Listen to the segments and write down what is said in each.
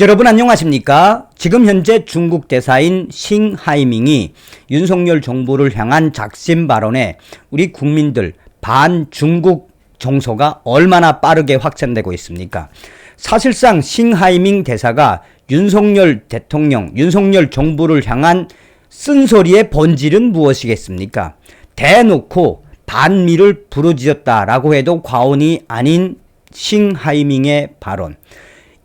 여러분 안녕하십니까? 지금 현재 중국 대사인 싱하이밍이 윤석열 정부를 향한 작심 발언에 우리 국민들 반중국 정서가 얼마나 빠르게 확산되고 있습니까? 사실상 싱하이밍 대사가 윤석열 대통령, 윤석열 정부를 향한 쓴소리의 본질은 무엇이겠습니까? 대놓고 반미를 부르짖었다라고 해도 과언이 아닌 싱하이밍의 발언.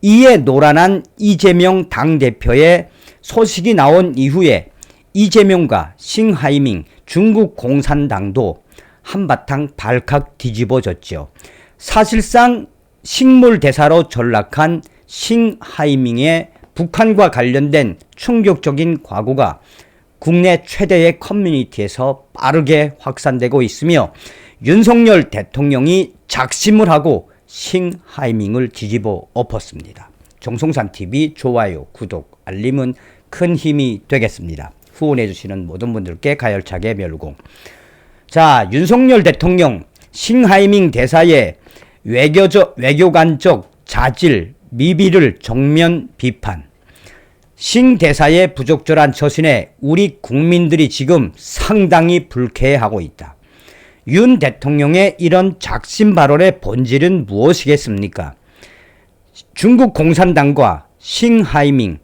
이에 노란한 이재명 당대표의 소식이 나온 이후에 이재명과 싱하이밍 중국 공산당도 한바탕 발칵 뒤집어졌죠. 사실상 식물대사로 전락한 싱하이밍의 북한과 관련된 충격적인 과거가 국내 최대의 커뮤니티에서 빠르게 확산되고 있으며 윤석열 대통령이 작심을 하고 싱하이밍을 뒤집어 엎었습니다. 정송산TV 좋아요, 구독, 알림은 큰 힘이 되겠습니다. 후원해주시는 모든 분들께 가열차게 멸공. 자, 윤석열 대통령 싱하이밍 대사의 외교관적 자질, 미비를 정면 비판. 싱 대사의 부적절한 처신에 우리 국민들이 지금 상당히 불쾌해하고 있다. 윤 대통령의 이런 작심 발언의 본질은 무엇이겠습니까? 중국 공산당과 싱하이밍,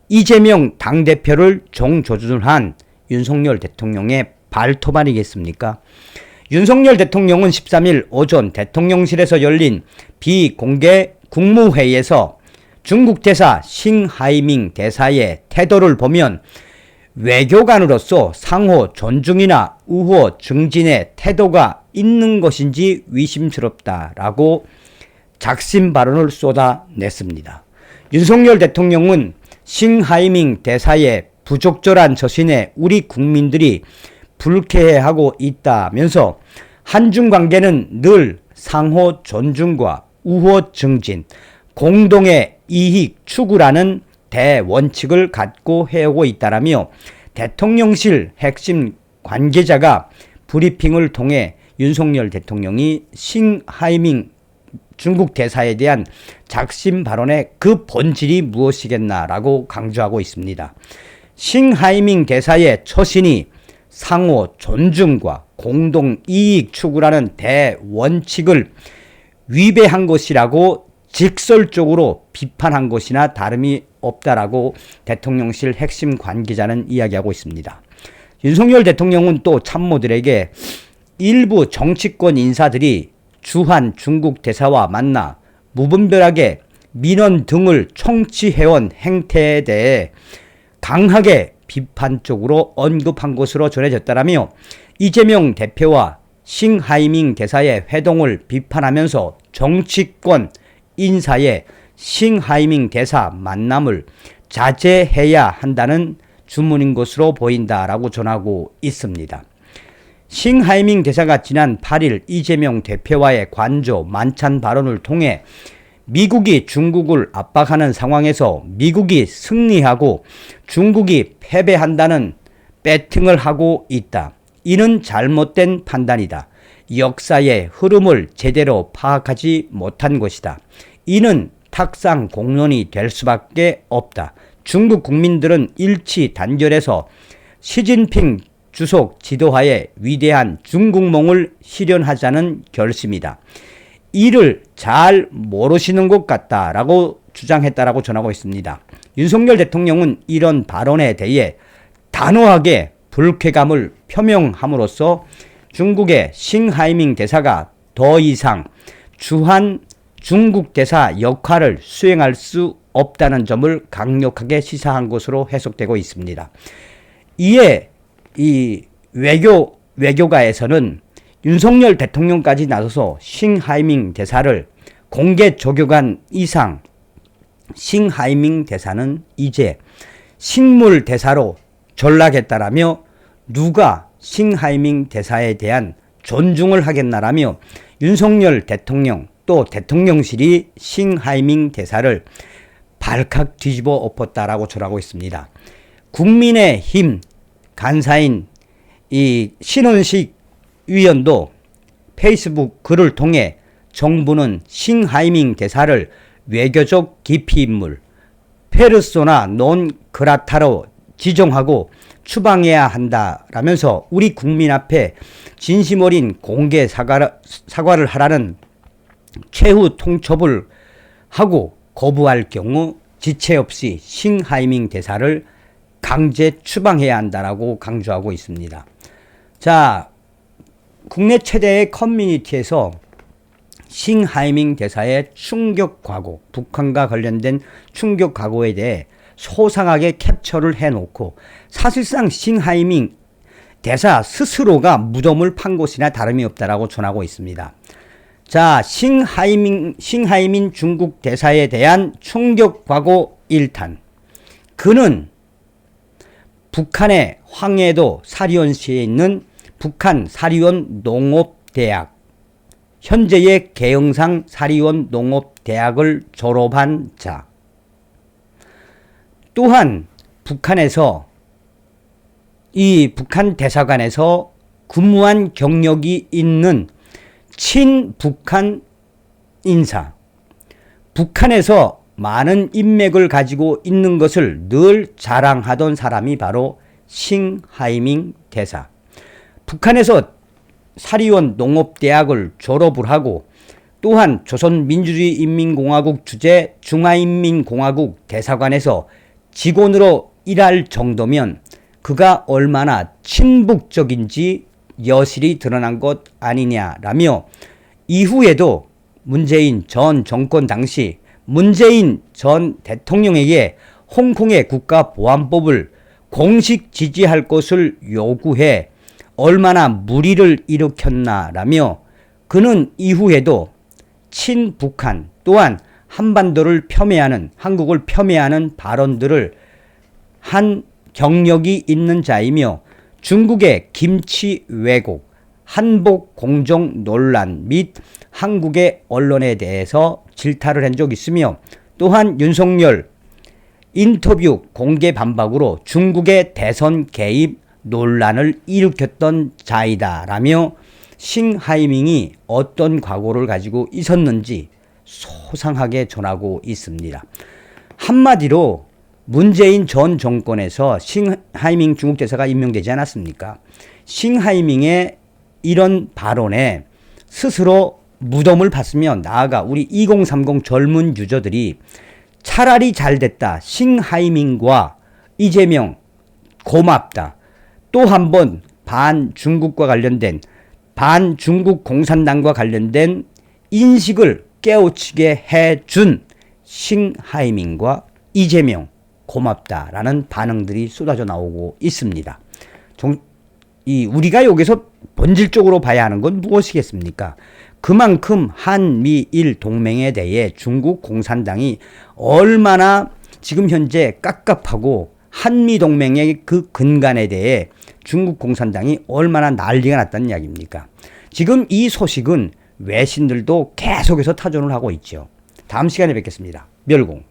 이재명 당대표를 종조준한 윤석열 대통령의 발톱 아니겠습니까? 윤석열 대통령은 13일 오전 대통령실에서 열린 비공개 국무회의에서 중국 대사 싱하이밍 대사의 태도를 보면 외교관으로서 상호 존중이나 우호 증진의 태도가 있는 것인지 의심스럽다라고 작심 발언을 쏟아냈습니다. 윤석열 대통령은 싱하이밍 대사의 부적절한 처신에 우리 국민들이 불쾌해하고 있다면서 한중 관계는 늘 상호 존중과 우호 증진, 공동의 이익 추구라는 대원칙을 갖고 해오고 있다라며 대통령실 핵심 관계자가 브리핑을 통해 윤석열 대통령이 싱하이밍 중국 대사에 대한 작심 발언의 그 본질이 무엇이겠나라고 강조하고 있습니다. 싱하이밍 대사의 처신이 상호 존중과 공동 이익 추구라는 대원칙을 위배한 것이라고 직설적으로 비판한 것이나 다름이 없다라고 대통령실 핵심 관계자는 이야기하고 있습니다. 윤석열 대통령은 또 참모들에게 일부 정치권 인사들이 주한 중국 대사와 만나 무분별하게 민원 등을 청취해온 행태에 대해 강하게 비판적으로 언급한 것으로 전해졌다라며 이재명 대표와 싱하이밍 대사의 회동을 비판하면서 정치권 인사의 싱하이밍 대사 만남을 자제해야 한다는 주문인 것으로 보인다라고 전하고 있습니다. 싱하이밍 대사가 지난 8일 이재명 대표와의 관저 만찬 발언을 통해 미국이 중국을 압박하는 상황에서 미국이 승리하고 중국이 패배한다는 배팅을 하고 있다. 이는 잘못된 판단이다. 역사의 흐름을 제대로 파악하지 못한 것이다. 이는 탁상 공론이 될 수밖에 없다. 중국 국민들은 일치 단결해서 시진핑 주석 지도하에 위대한 중국몽을 실현하자는 결심이다. 이를 잘 모르시는 것 같다라고 주장했다라고 전하고 있습니다. 윤석열 대통령은 이런 발언에 대해 단호하게 불쾌감을 표명함으로써 중국의 싱하이밍 대사가 더 이상 주한 중국 대사 역할을 수행할 수 없다는 점을 강력하게 시사한 것으로 해석되고 있습니다. 이에 이 외교가에서는 윤석열 대통령까지 나서서 싱하이밍 대사를 공개 조교관 이상 싱하이밍 대사는 이제 식물 대사로 전락했다라며 누가 싱하이밍 대사에 대한 존중을 하겠나라며 윤석열 대통령 또 대통령실이 싱하이밍 대사를 발칵 뒤집어 엎었다라고 전하고 있습니다. 국민의힘 간사인 이 신원식 위원도 페이스북 글을 통해 정부는 싱하이밍 대사를 외교적 기피 인물, 페르소나 논 그라타로 지정하고 추방해야 한다라면서 우리 국민 앞에 진심 어린 공개 사과를 하라는 최후 통첩을 하고 거부할 경우 지체 없이 싱하이밍 대사를 강제 추방해야 한다라고 강조하고 있습니다. 자, 국내 최대의 커뮤니티에서 싱하이밍 대사의 충격 과거, 북한과 관련된 충격 과거에 대해 소상하게 캡처를 해놓고 사실상 싱하이밍 대사 스스로가 무덤을 판 것이나 다름이 없다라고 전하고 있습니다. 자, 싱하이밍 중국 대사에 대한 충격 과거 1탄. 그는 북한의 황해도 사리원시에 있는 북한 사리원 농업대학, 현재의 계영상 사리원 농업대학을 졸업한 자. 또한 북한에서 이 북한 대사관에서 근무한 경력이 있는 친북한 인사, 북한에서 많은 인맥을 가지고 있는 것을 늘 자랑하던 사람이 바로 싱하이밍 대사. 북한에서 사리원 농업대학을 졸업을 하고 또한 조선민주주의인민공화국 주재 중화인민공화국 대사관에서 직원으로 일할 정도면 그가 얼마나 친북적인지 여실히 드러난 것 아니냐라며 이후에도 문재인 전 정권 당시 문재인 전 대통령에게 홍콩의 국가보안법을 공식 지지할 것을 요구해 얼마나 물의를 일으켰나라며 그는 이후에도 친북한 또한 한반도를 폄훼하는 한국을 폄훼하는 발언들을 한 경력이 있는 자이며 중국의 김치 왜곡, 한복 공정 논란 및 한국의 언론에 대해서 질타를 한 적이 있으며 또한 윤석열 인터뷰 공개 반박으로 중국의 대선 개입 논란을 일으켰던 자이다라며 싱하이밍이 어떤 과거를 가지고 있었는지 소상하게 전하고 있습니다. 한마디로 문재인 전 정권에서 싱하이밍 중국 대사가 임명되지 않았습니까? 싱하이밍의 이런 발언에 스스로 무덤을 팠으면 나아가 우리 2030 젊은 유저들이 차라리 잘됐다. 싱하이밍과 이재명 고맙다. 또 한 번 반중국과 관련된 반중국 공산당과 관련된 인식을 깨우치게 해준 싱하이밍과 이재명 고맙다라는 반응들이 쏟아져 나오고 있습니다. 우리가 여기서 본질적으로 봐야 하는 건 무엇이겠습니까? 그만큼 한미일 동맹에 대해 중국 공산당이 얼마나 지금 현재 깝깝하고 한미동맹의 그 근간에 대해 중국 공산당이 얼마나 난리가 났다는 이야기입니까? 지금 이 소식은 외신들도 계속해서 타전을 하고 있죠. 다음 시간에 뵙겠습니다. 멸공.